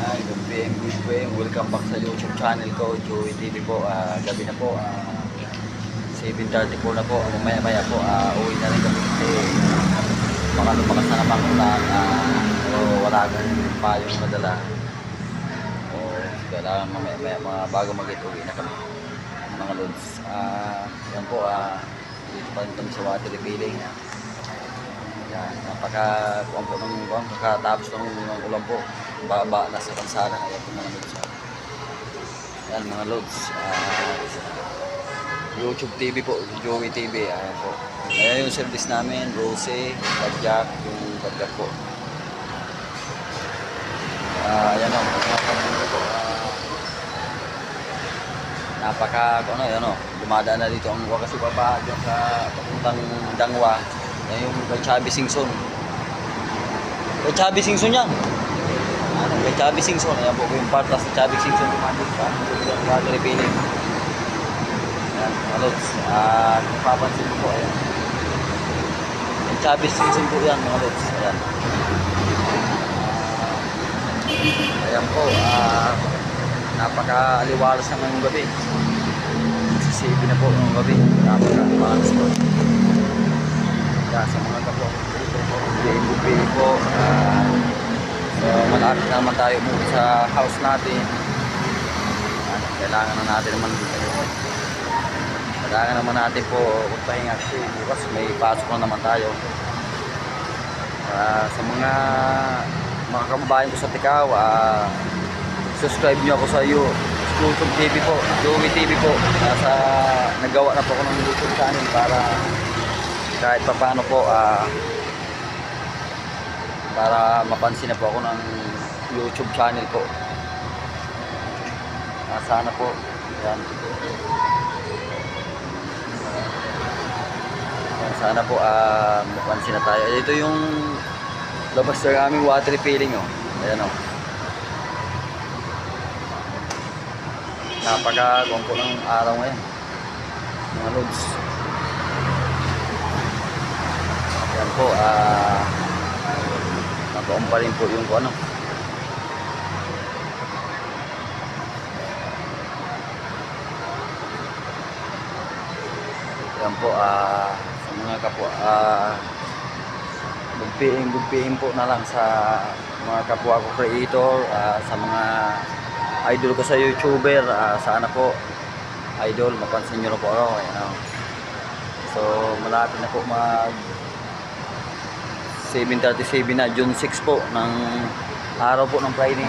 Good PM, good PM. Welcome back sa YouTube channel ko, Joey TV po. Gabi na po, 7:30 po na po. Maya-maya po, uwi na rin kami kasi baka lumakas na naman ulan. Pero wala akong payong nadala. Kailangan mamaya mga bago mag-uwi na kami. Mga lods. Yan po, dito pa rin kami sa water refilling. Yan, kakatapos ng ulan po. Baba na sa kansada. Ayan po mga lods. Ayan mga lods. YouTube TV po, Joey TV. Ayan po. Ayan yung service namin, Rose, Badjak, yung Badjak po. Ayan o, dumadaan na dito ang wakas ibaba dyan sa papuntang Dangwa. Yan yung kay Chubby Singson. Kay Chubby Singson yan. Kay Chubby Singson. Ayan po yung partas ni Chubby Singson. Dumandun sa water refilling. Ayan, mga lods. Kung papansin mo po, ayan. Kay Chubby Singson po yan, mga lods. Ayan. Ayan po, napaka-aliwalas naman yung gabi. Sisibi na po yung gabi. Napaka-aliwalas po. Kaya sa mga kapwa dito po, bubi po. So malapit naman tayo muna sa house natin. Kailangan naman natin po magpahinga kasi bukas may pasok na naman tayo. Sa mga kababayan ko sa Tikaw, subscribe nyo ako sa YouTube TV po, Joey TV po. Nagawa na po ako ng YouTube channel para kahit pa paano po para mapansin na po ako ng YouTube channel po. Sana po yan. Sana po mapansin na tayo. Ito yung labas ng aming water refilling ayan napaka-gawang po ng araw ngayon mga lods. Ayan po, nakaon pa rin po yung ayan po, sa mga kapwa bugpiin po na lang sa mga kapwa ko creator, sa mga idol ko sa YouTuber. Sana po idol mapansin nyo na po ako. So malapit na po mag 7:37 na, June 6 po ng araw po ng Friday.